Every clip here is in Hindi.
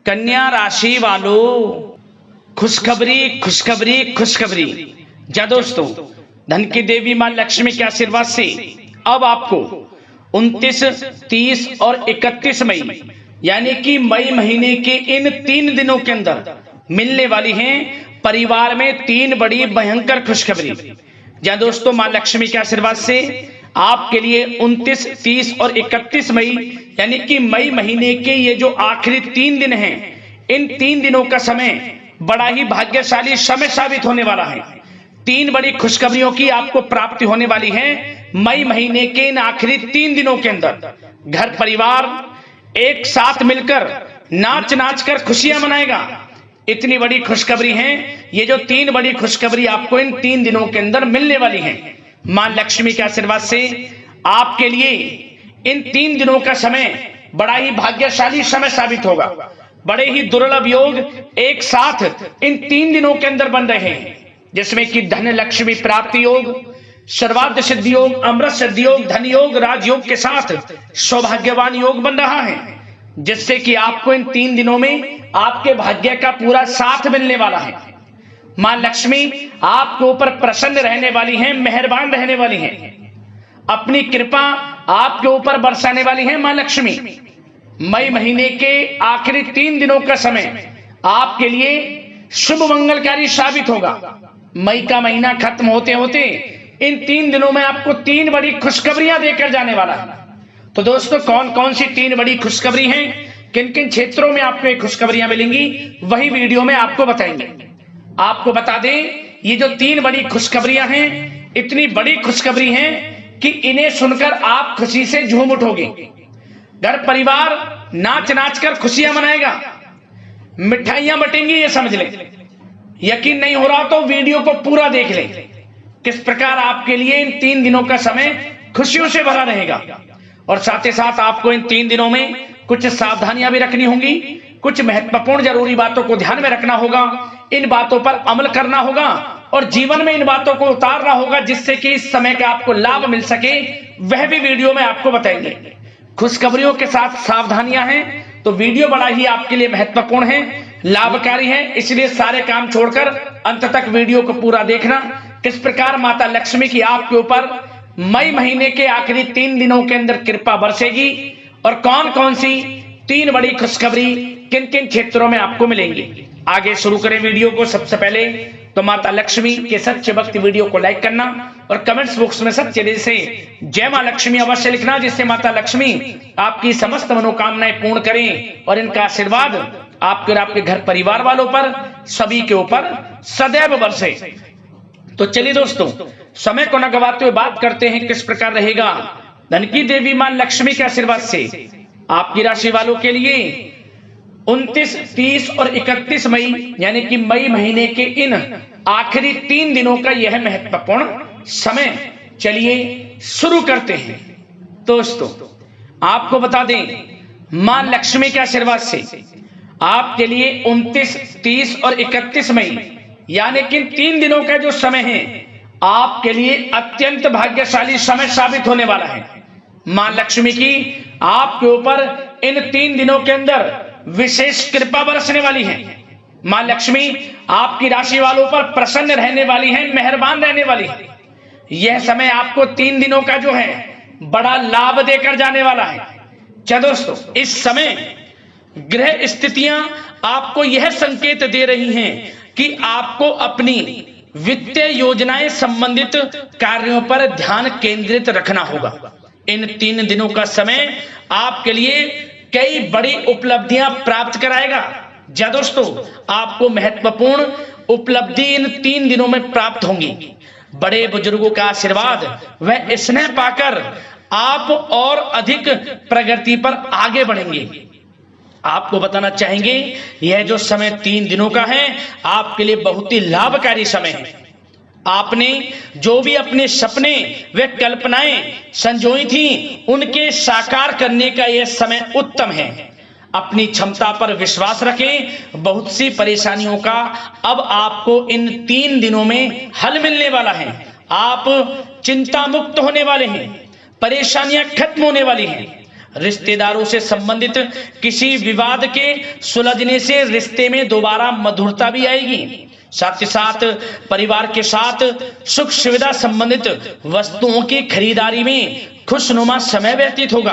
कन्या राशि वालों, खुशखबरी खुशखबरी खुशखबरी। जा दोस्तों, धन की देवी मां लक्ष्मी के आशीर्वाद से अब आपको 29, 30 और 31 मई यानी कि मई महीने के इन 3 दिनों के अंदर मिलने वाली हैं परिवार में 3 बड़ी भयंकर खुशखबरी। जहां दोस्तों मां लक्ष्मी के आशीर्वाद से आपके लिए 29, 30 और 31 मई यानी कि मई महीने के ये जो आखिरी 3 दिन हैं, इन 3 दिनों का समय बड़ा ही भाग्यशाली समय साबित होने वाला है। 3 बड़ी खुशखबरियों की आपको प्राप्ति होने वाली है मई महीने के इन आखिरी 3 दिनों के अंदर। घर परिवार एक साथ मिलकर नाच नाच कर खुशियां मनाएगा। इतनी बड़ी खुशखबरी है। ये जो 3 बड़ी खुशखबरी आपको इन 3 दिनों के अंदर मिलने वाली है, मां लक्ष्मी के आशीर्वाद से आपके लिए इन 3 दिनों का समय बड़ा ही भाग्यशाली समय साबित होगा। बड़े ही दुर्लभ योग एक साथ इन 3 दिनों के अंदर बन रहे हैं, जिसमें कि धन लक्ष्मी प्राप्ति योग, सर्वार्थ सिद्धि योग, अमृत सिद्धि योग, धन योग, राजयोग के साथ सौभाग्यवान योग बन रहा है, जिससे कि आपको इन 3 दिनों में आपके भाग्य का पूरा साथ मिलने वाला है। मां लक्ष्मी आपके ऊपर प्रसन्न रहने वाली हैं, मेहरबान रहने वाली हैं, अपनी कृपा आपके ऊपर बरसाने वाली है मां लक्ष्मी। मई महीने के आखिरी 3 दिनों का समय आपके लिए शुभ मंगलकारी साबित होगा। मई का महीना खत्म होते होते इन 3 दिनों में आपको 3 बड़ी खुशखबरियां देकर जाने वाला है। तो दोस्तों, कौन कौन सी 3 बड़ी खुशखबरी हैं, किन किन क्षेत्रों में आपको ये खुशखबरियां मिलेंगी, वही वीडियो में आपको बताएंगे। आपको बता दें, ये जो 3 बड़ी खुशखबरियां हैं, इतनी बड़ी खुशखबरी हैं कि इन्हें सुनकर आप खुशी से झूम उठोगे। घर परिवार नाच नाच कर खुशियां मनाएगा, मिठाइयां बटेंगी, ये समझ लें। यकीन नहीं हो रहा तो वीडियो को पूरा देख लें, किस प्रकार आपके लिए इन 3 दिनों का समय खुशियों से भरा रहेगा। और साथ ही साथ आपको इन 3 दिनों में कुछ सावधानियां भी रखनी होंगी, कुछ महत्वपूर्ण जरूरी बातों को ध्यान में रखना होगा, इन बातों पर अमल करना होगा और जीवन में इन बातों को उतारना होगा, जिससे कि इस समय का आपको लाभ मिल सके, वह भी वीडियो में आपको बताएंगे। खुशखबरियों के साथ सावधानियां हैं, तो वीडियो बड़ा ही आपके लिए महत्वपूर्ण है, लाभकारी है, इसलिए सारे काम छोड़कर अंत तक वीडियो को पूरा देखना। किस प्रकार माता लक्ष्मी की आपके ऊपर मई महीने के आखिरी 3 दिनों के अंदर कृपा बरसेगी और कौन कौन सी 3 बड़ी खुशखबरी किन किन क्षेत्रों में आपको मिलेंगी। आगे शुरू करें वीडियो को। सबसे पहले तो माता लक्ष्मी के सच्चे भक्त वीडियो को लाइक करना और कमेंट्स बॉक्स में सच्चे दिल से जय मां लक्ष्मी अवश्य लिखना, जिससे माता लक्ष्मी आपकी समस्त मनोकामनाएं पूर्ण करें और इनका आशीर्वाद आपके और आपके घर परिवार वालों पर, सभी के ऊपर सदैव बरसे। तो चलिए दोस्तों, समय को न गवाते हुए बात करते हैं किस प्रकार रहेगा धन की देवी मां लक्ष्मी के आशीर्वाद से आपकी राशि वालों के लिए 29, 30 और 31 मई यानी कि मई महीने के इन आखिरी 3 दिनों का यह महत्वपूर्ण समय। चलिए शुरू करते हैं। दोस्तों, आपको बता दें, मां लक्ष्मी के आशीर्वाद से आपके लिए 29, 30 और 31 मई यानी कि 3 दिनों का जो समय है आपके लिए अत्यंत भाग्यशाली समय साबित होने वाला है। मां लक्ष्मी की आपके ऊपर इन 3 दिनों के अंदर विशेष कृपा बरसने वाली है। मां लक्ष्मी आपकी राशि वालों पर प्रसन्न रहने वाली है, मेहरबान रहने वाली है। यह समय आपको 3 दिनों का जो है बड़ा लाभ देकर जाने वाला है। क्या दोस्तों, इस समय ग्रह स्थितियां आपको यह संकेत दे रही हैं कि आपको अपनी वित्तीय योजनाएं संबंधित कार्यों पर ध्यान केंद्रित रखना होगा। इन 3 दिनों का समय आपके लिए कई बड़ी उपलब्धियां प्राप्त कराएगा। जा दोस्तों, आपको महत्वपूर्ण उपलब्धि इन 3 दिनों में प्राप्त होंगी। बड़े बुजुर्गों का आशीर्वाद व स्नेह पाकर आप और अधिक प्रगति पर आगे बढ़ेंगे। आपको बताना चाहेंगे, यह जो समय 3 दिनों का है आपके लिए बहुत ही लाभकारी समय है। आपने जो भी अपने सपने व कल्पनाएं संजोई थी, उनके साकार करने का यह समय उत्तम है। अपनी क्षमता पर विश्वास रखें। बहुत सी परेशानियों का अब आपको इन 3 दिनों में हल मिलने वाला है। आप चिंता मुक्त होने वाले हैं, परेशानियां खत्म होने वाली हैं। रिश्तेदारों से संबंधित किसी विवाद के सुलझने से रिश्ते में दोबारा मधुरता भी आएगी। साथ ही साथ परिवार के साथ सुख सुविधा संबंधित वस्तुओं की खरीदारी में खुशनुमा समय व्यतीत होगा।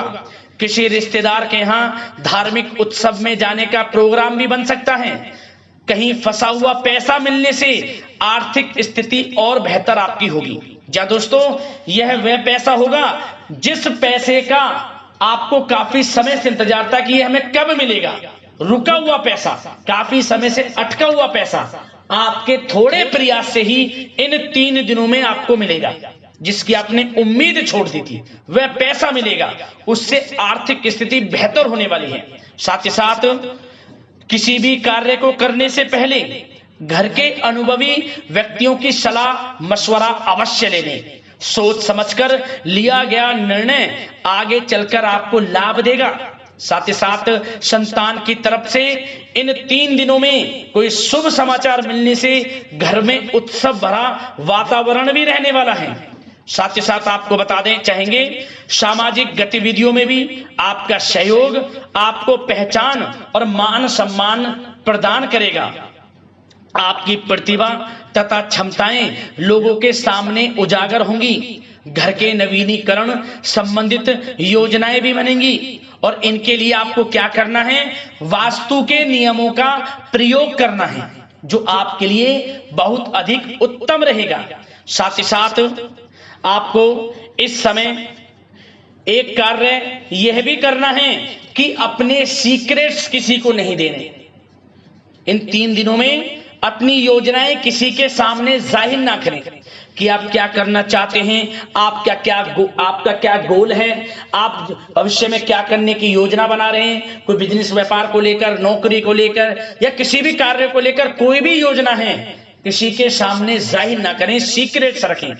किसी रिश्तेदार के यहाँ धार्मिक उत्सव में जाने का प्रोग्राम भी बन सकता है। कहीं फंसा हुआ पैसा मिलने से आर्थिक स्थिति और बेहतर आपकी होगी। क्या दोस्तों, यह वह पैसा होगा जिस पैसे का आपको काफी समय से इंतजार था कि यह हमें कब मिलेगा। रुका हुआ पैसा, काफी समय से अटका हुआ पैसा आपके थोड़े प्रयास से ही इन 3 दिनों में आपको मिलेगा। जिसकी आपने उम्मीद छोड़ दी थी वह पैसा मिलेगा, उससे आर्थिक स्थिति बेहतर होने वाली है। साथ ही साथ किसी भी कार्य को करने से पहले घर के अनुभवी व्यक्तियों की सलाह मशवरा अवश्य ले लें। सोच समझकर लिया गया निर्णय आगे चलकर आपको लाभ देगा। साथ ही साथ संतान की तरफ से इन 3 दिनों में कोई शुभ समाचार मिलने से घर में उत्सव भरा वातावरण भी रहने वाला है। साथ ही साथ आपको बता दें चाहेंगे, सामाजिक गतिविधियों में भी आपका सहयोग आपको पहचान और मान सम्मान प्रदान करेगा। आपकी प्रतिभा तथा क्षमताएं लोगों के सामने उजागर होंगी। घर के नवीनीकरण संबंधित योजनाएं भी बनेंगी और इनके लिए आपको क्या करना है, वास्तु के नियमों का प्रयोग करना है, जो आपके लिए बहुत अधिक उत्तम रहेगा। साथ ही साथ आपको इस समय एक कार्य यह भी करना है कि अपने सीक्रेट्स किसी को नहीं देने। इन 3 दिनों में अपनी योजनाएं किसी के सामने जाहिर ना करें कि आप क्या करना चाहते हैं, आपका क्या गोल है, आप भविष्य में क्या करने की योजना बना रहे हैं। कोई बिजनेस व्यापार को लेकर, नौकरी को लेकर या किसी भी कार्य को लेकर कोई भी योजना है, किसी के सामने जाहिर ना करें, सीक्रेट्स रखें।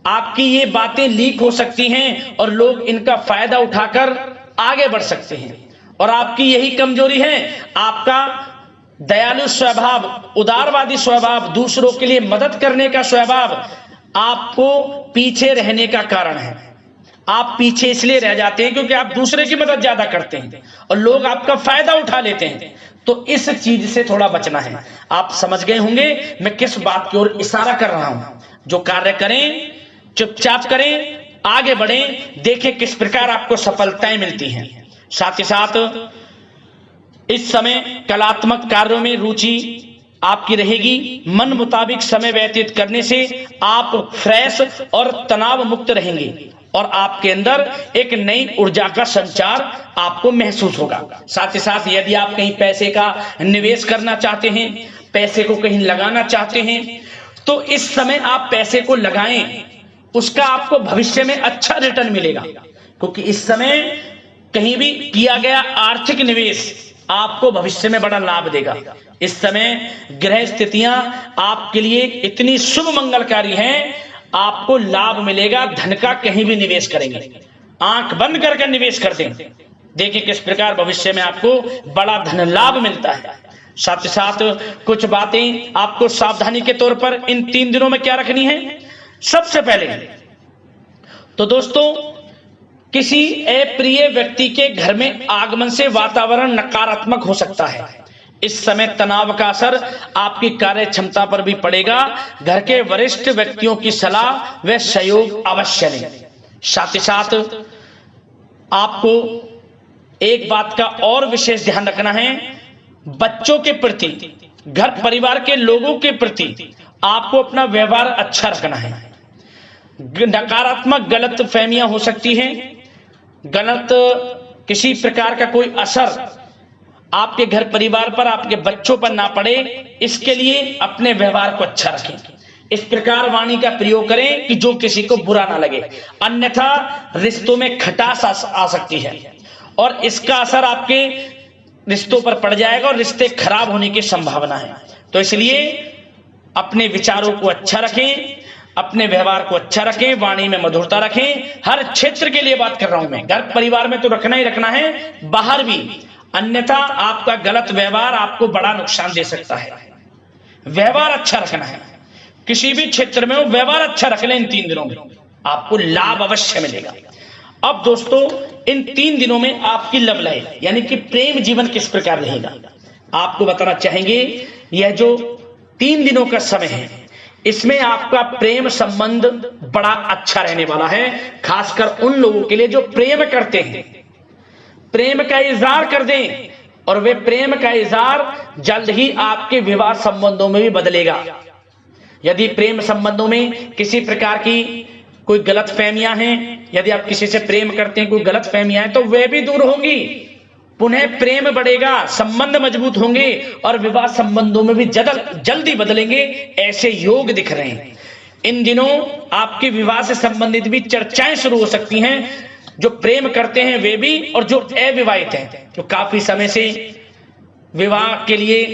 आपकी ये बातें लीक हो सकती हैं और लोग इनका फायदा उठाकर आगे बढ़ सकते हैं। और आपकी यही कमजोरी है, आपका दयालु स्वभाव, उदारवादी स्वभाव, दूसरों के लिए मदद करने का स्वभाव आपको पीछे रहने का कारण है। आप पीछे इसलिए रह जाते हैं क्योंकि आप दूसरे की मदद ज्यादा करते हैं और लोग आपका फायदा उठा लेते हैं। तो इस चीज से थोड़ा बचना है। आप समझ गए होंगे मैं किस बात की ओर इशारा कर रहा हूं। जो कार्य करें चुपचाप करें, आगे बढ़ें, देखें किस प्रकार आपको सफलताएं मिलती हैं। साथ ही साथ इस समय कलात्मक कार्यों में रुचि आपकी रहेगी। मन मुताबिक समय व्यतीत करने से आप फ्रेश और तनाव मुक्त रहेंगे और आपके अंदर एक नई ऊर्जा का संचार आपको महसूस होगा। साथ ही साथ यदि आप कहीं पैसे का निवेश करना चाहते हैं, पैसे को कहीं लगाना चाहते हैं, तो इस समय आप पैसे को लगाएं, उसका आपको भविष्य में अच्छा रिटर्न मिलेगा। क्योंकि इस समय कहीं भी किया गया आर्थिक निवेश आपको भविष्य में बड़ा लाभ देगा। इस समय ग्रह स्थितियां आपके लिए इतनी शुभ मंगलकारी हैं, आपको लाभ मिलेगा। धन का कहीं भी निवेश करेंगे, आंख बंद करके निवेश कर दें, देखिए किस प्रकार भविष्य में आपको बड़ा धन लाभ मिलता है। साथ ही साथ कुछ बातें आपको सावधानी के तौर पर इन 3 दिनों में क्या रखनी है। सबसे पहले तो दोस्तों, किसी अप्रिय व्यक्ति के घर में आगमन से वातावरण नकारात्मक हो सकता है। इस समय तनाव का असर आपकी कार्य क्षमता पर भी पड़ेगा। घर के वरिष्ठ व्यक्तियों की सलाह व सहयोग अवश्य लें। साथ ही साथ आपको एक बात का और विशेष ध्यान रखना है, बच्चों के प्रति, घर परिवार के लोगों के प्रति आपको अपना व्यवहार अच्छा रखना है। नकारात्मक गलत फहमियां हो सकती हैं, गलत किसी प्रकार का कोई असर आपके घर परिवार पर, आपके बच्चों पर ना पड़े, इसके लिए अपने व्यवहार को अच्छा रखें। इस प्रकार वाणी का प्रयोग करें कि जो किसी को बुरा ना लगे, अन्यथा रिश्तों में खटास आ सकती है और इसका असर आपके रिश्तों पर पड़ जाएगा और रिश्ते खराब होने की संभावना है। तो इसलिए अपने विचारों को अच्छा रखें, अपने व्यवहार को अच्छा रखें, वाणी में मधुरता रखें। हर क्षेत्र के लिए बात कर रहा हूं मैं, घर परिवार में तो रखना ही रखना है, बाहर भी, अन्यथा आपका गलत व्यवहार आपको बड़ा नुकसान दे सकता है। व्यवहार अच्छा रखना है, किसी भी क्षेत्र में हो व्यवहार अच्छा रख लें। इन 3 दिनों में आपको लाभ अवश्य मिलेगा। अब दोस्तों इन 3 दिनों में आपकी लव लाइफ यानी कि प्रेम जीवन किस प्रकार रहेगा आपको बताना चाहेंगे। यह जो 3 दिनों का समय है इसमें आपका प्रेम संबंध बड़ा अच्छा रहने वाला है, खासकर उन लोगों के लिए जो प्रेम करते हैं, प्रेम का इजहार कर दें और वे प्रेम का इजहार जल्द ही आपके विवाह संबंधों में भी बदलेगा। यदि प्रेम संबंधों में किसी प्रकार की कोई गलत फहमियां हैं, यदि आप किसी से प्रेम करते हैं, कोई गलत फहमियां हैं तो वे भी दूर होंगी, पुनः प्रेम बढ़ेगा, संबंध मजबूत होंगे और विवाह संबंधों में भी जल्दी बदलेंगे, ऐसे योग दिख रहे हैं। इन दिनों आपके विवाह से संबंधित भी चर्चाएं शुरू हो सकती हैं, जो प्रेम करते हैं वे भी और जो अविवाहित हैं, जो काफी समय से विवाह के लिए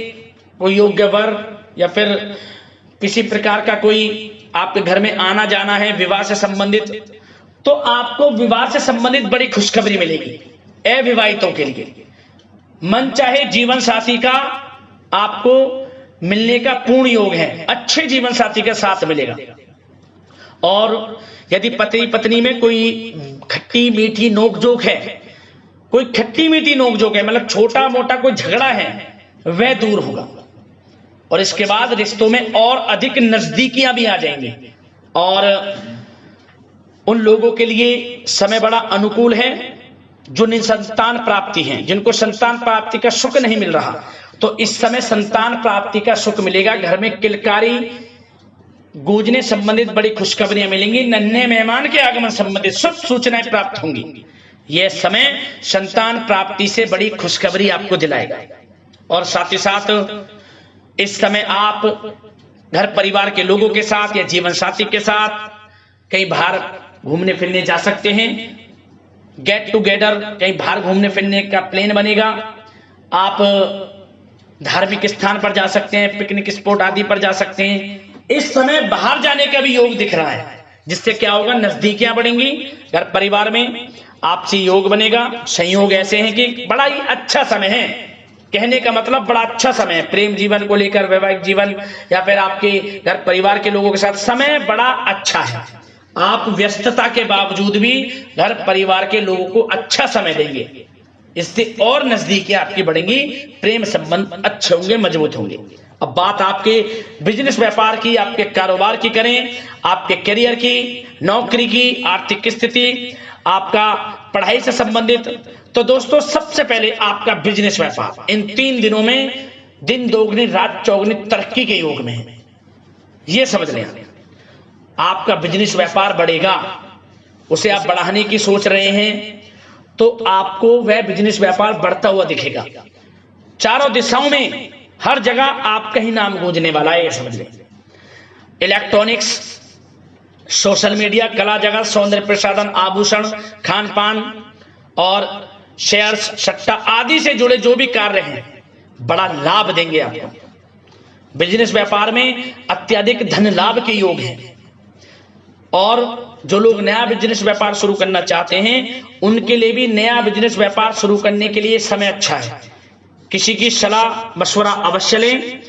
कोई योग्य वर या फिर किसी प्रकार का कोई आपके घर में आना जाना है विवाह से संबंधित, तो आपको विवाह से संबंधित बड़ी खुशखबरी मिलेगी। अविवाहितों के लिए मन चाहे जीवन साथी का आपको मिलने का पूर्ण योग है, अच्छे जीवन साथी के साथ मिलेगा। और यदि पति पत्नी में कोई खट्टी मीठी नोकझोंक है, कोई खट्टी मीठी नोकझोंक है, मतलब छोटा मोटा कोई झगड़ा है, वह दूर होगा और इसके बाद रिश्तों में और अधिक नजदीकियां भी आ जाएंगी। और उन लोगों के लिए समय बड़ा अनुकूल है जो निसंतान प्राप्ति है, जिनको संतान प्राप्ति का सुख नहीं मिल रहा, तो इस समय संतान प्राप्ति का सुख मिलेगा। घर में किलकारी गूंजने संबंधित बड़ी खुशखबरियां मिलेंगी, नन्हे मेहमान के आगमन संबंधित शुभ सूचनाएं प्राप्त होंगी। यह समय संतान प्राप्ति से बड़ी खुशखबरी आपको दिलाएगा। और साथ ही साथ इस समय आप घर परिवार के लोगों के साथ या जीवन साथी के साथ कहीं बाहर घूमने फिरने जा सकते हैं, गेट टुगेदर कहीं बाहर घूमने फिरने का प्लान बनेगा। आप धार्मिक स्थान पर जा सकते हैं, पिकनिक स्पॉट आदि पर जा सकते हैं। इस समय बाहर जाने का भी योग दिख रहा है, जिससे क्या होगा, नजदीकियां बढ़ेंगी, घर परिवार में आपसी योग बनेगा। संयोग ऐसे हैं कि बड़ा ही अच्छा समय है, कहने का मतलब बड़ा अच्छा समय है प्रेम जीवन को लेकर, वैवाहिक जीवन या फिर आपके घर परिवार के लोगों के साथ समय बड़ा अच्छा है। आप व्यस्तता के बावजूद भी घर परिवार के लोगों को अच्छा समय देंगे, इससे और नजदीकियां आपकी बढ़ेंगी, प्रेम संबंध अच्छे होंगे, मजबूत होंगे। अब बात आपके बिजनेस व्यापार की, आपके कारोबार की करें, आपके करियर की, नौकरी की, आर्थिक स्थिति, आपका पढ़ाई से संबंधित, तो दोस्तों सबसे पहले आपका बिजनेस व्यापार इन 3 दिनों में दिन दोगुनी रात चौगुनी तरक्की के योग में है। यह समझ लें, आपका बिजनेस व्यापार बढ़ेगा, उसे आप बढ़ाने की सोच रहे हैं तो आपको वह बिजनेस व्यापार बढ़ता हुआ दिखेगा। चारों दिशाओं में हर जगह आपका ही नाम गूंजने वाला है, यह समझ लें। इलेक्ट्रॉनिक्स, सोशल मीडिया, कला जगत, सौंदर्य प्रसाधन, आभूषण, खान पान और शेयर्स, सट्टा आदि से जुड़े जो भी कार्य हैं बड़ा लाभ देंगे आपको। बिजनेस व्यापार में अत्यधिक धन लाभ के योग हैं और जो लोग नया बिजनेस व्यापार शुरू करना चाहते हैं उनके लिए भी नया बिजनेस व्यापार शुरू करने के लिए समय अच्छा है। किसी की सलाह मशवरा अवश्य लें,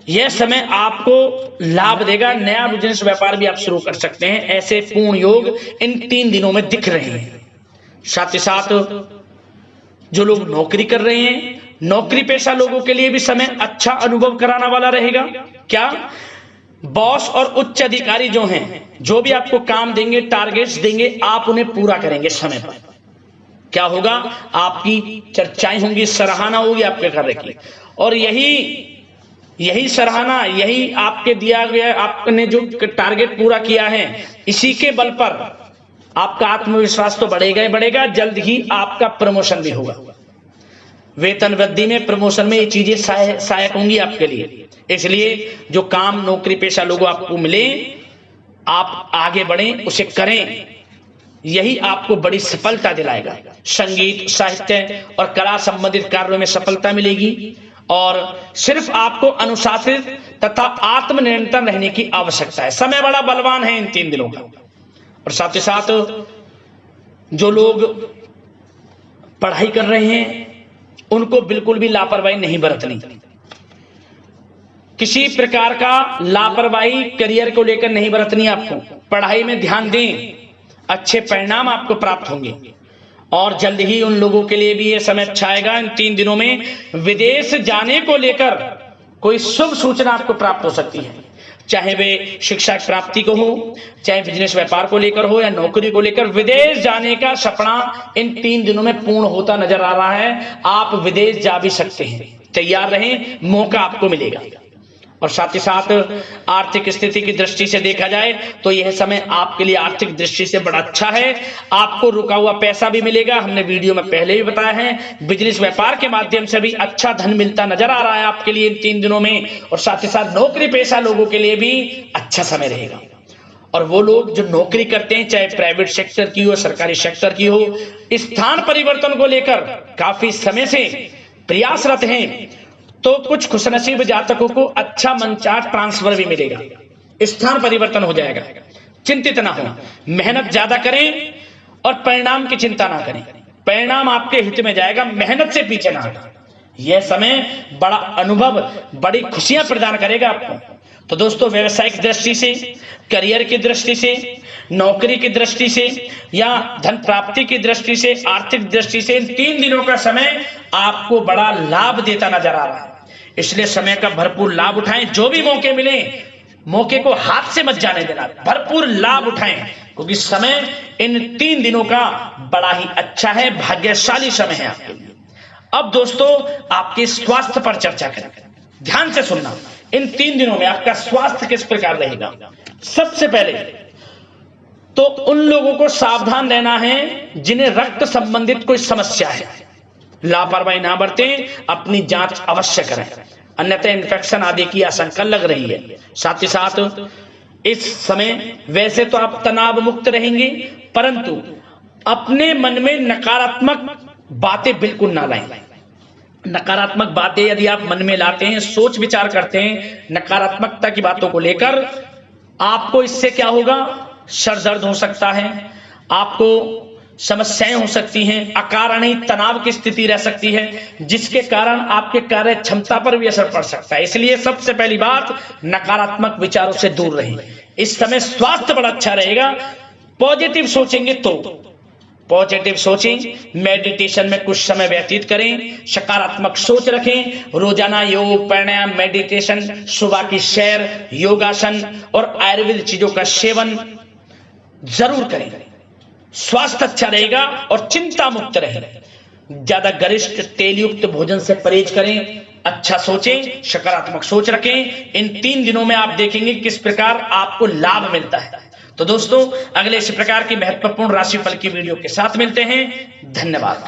यह समय आपको लाभ देगा, नया बिजनेस व्यापार भी आप शुरू कर सकते हैं। ऐसे पूर्ण योग इन 3 दिनों में दिख रहे हैं। साथ ही साथ जो लोग नौकरी कर रहे हैं, नौकरी पेशा लोगों के लिए भी समय अच्छा अनुभव कराने वाला रहेगा। क्या बॉस और उच्च अधिकारी जो हैं, जो भी आपको काम देंगे, टारगेट्स देंगे, आप उन्हें पूरा करेंगे समय पर। क्या होगा, आपकी चर्चाएं होंगी, सराहना होगी आपके कार्य की, और यही सराहना, यही आपके दिया गया, आपने जो टारगेट पूरा किया है, इसी के बल पर आपका आत्मविश्वास तो बढ़ेगा ही बढ़ेगा, जल्द ही आपका प्रमोशन भी होगा। वेतन वृद्धि में, प्रमोशन में ये चीजें सहायक होंगी आपके लिए। इसलिए जो काम नौकरी पेशा लोगों आपको मिले, आप आगे बढ़ें, उसे करें, यही आपको बड़ी सफलता दिलाएगा। संगीत, साहित्य और कला संबंधित कार्यों में सफलता मिलेगी और सिर्फ आपको अनुशासित तथा आत्मनियंत्रण रहने की आवश्यकता है। समय बड़ा बलवान है इन 3 दिनों का। और साथ ही साथ जो लोग पढ़ाई कर रहे हैं उनको बिल्कुल भी लापरवाही नहीं बरतनी। किसी प्रकार का लापरवाही करियर को लेकर नहीं बरतनी। आपको पढ़ाई में ध्यान दें, अच्छे परिणाम आपको प्राप्त होंगे। और जल्द ही उन लोगों के लिए भी ये समय अच्छा आएगा, इन 3 दिनों में विदेश जाने को लेकर कोई शुभ सूचना आपको प्राप्त हो सकती है, चाहे वे शिक्षा की प्राप्ति को हो, चाहे बिजनेस व्यापार को लेकर हो, या नौकरी को लेकर। विदेश जाने का सपना इन 3 दिनों में पूर्ण होता नजर आ रहा है। आप विदेश जा भी सकते हैं, तैयार रहें, मौका आपको मिलेगा। और साथ ही साथ आर्थिक स्थिति की दृष्टि से देखा जाए तो यह समय आपके लिए आर्थिक दृष्टि से बड़ा अच्छा है। आपको रुका हुआ पैसा भी मिलेगा, हमने वीडियो में पहले भी बताया है। बिजनेस व्यापार के माध्यम से भी अच्छा धन मिलता नजर आ रहा है आपके लिए इन 3 दिनों में। और साथ ही साथ नौकरी पेशा लोगों के लिए भी अच्छा समय रहेगा। और वो लोग जो नौकरी करते हैं, चाहे प्राइवेट सेक्टर की हो, सरकारी सेक्टर की हो, स्थान परिवर्तन को लेकर काफी समय से प्रयासरत हैं, तो कुछ खुशनसीब जातकों को अच्छा मनचाहा ट्रांसफर भी मिलेगा, स्थान परिवर्तन हो जाएगा। चिंतित ना हो, मेहनत ज्यादा करें और परिणाम की चिंता ना करें। परिणाम आपके हित में जाएगा, मेहनत से पीछे ना हटें। यह समय बड़ा अनुभव, बड़ी खुशियां प्रदान करेगा आपको। तो दोस्तों, व्यवसायिक दृष्टि से, करियर की दृष्टि से, नौकरी की दृष्टि से, या धन प्राप्ति की दृष्टि से, आर्थिक दृष्टि से इन 3 दिनों का समय आपको बड़ा लाभ देता नजर आ रहा है। इसलिए समय का भरपूर लाभ उठाएं। जो भी मौके मिले, मौके को हाथ से मत जाने देना, भरपूर लाभ उठाएं, क्योंकि समय इन 3 दिनों का बड़ा ही अच्छा है, भाग्यशाली समय है आपके लिए। अब दोस्तों, आपके स्वास्थ्य पर चर्चा करें। ध्यान से सुनना, इन 3 दिनों में आपका स्वास्थ्य किस प्रकार रहेगा। सबसे पहले तो उन लोगों को सावधान रहना है जिन्हें रक्त संबंधित कोई समस्या है। लापरवाही ना बरतें, अपनी जांच अवश्य करें, अन्यथा इन्फेक्शन आदि की आशंका लग रही है। साथ ही साथ इस समय वैसे तो आप तनाव मुक्त रहेंगे, परंतु अपने मन में नकारात्मक बातें बिल्कुल ना लाएं। नकारात्मक बातें यदि आप मन में लाते हैं, सोच विचार करते हैं नकारात्मकता की बातों को लेकर, आपको इससे क्या होगा, सर दर्द हो सकता है, आपको समस्याएं हो सकती हैं, अकारण ही तनाव की स्थिति रह सकती है, जिसके कारण आपके कार्य क्षमता पर भी असर पड़ सकता है। इसलिए सबसे पहली बात, नकारात्मक विचारों से दूर रहें। इस समय स्वास्थ्य बड़ा अच्छा रहेगा। पॉजिटिव सोचेंगे तो पॉजिटिव सोचें, मेडिटेशन में कुछ समय व्यतीत करें, सकारात्मक सोच रखें, रोजाना योग, प्राणायाम, मेडिटेशन, सुबह की सैर, योगासन और आयुर्वेद चीजों का सेवन जरूर करें। स्वास्थ्य अच्छा रहेगा और चिंता मुक्त रहें। ज्यादा गरिष्ठ तेलयुक्त भोजन से परहेज करें, अच्छा सोचें, सकारात्मक सोच रखें। इन 3 दिनों में आप देखेंगे किस प्रकार आपको लाभ मिलता है। तो दोस्तों, अगले इसी प्रकार की महत्वपूर्ण राशिफल की वीडियो के साथ मिलते हैं। धन्यवाद।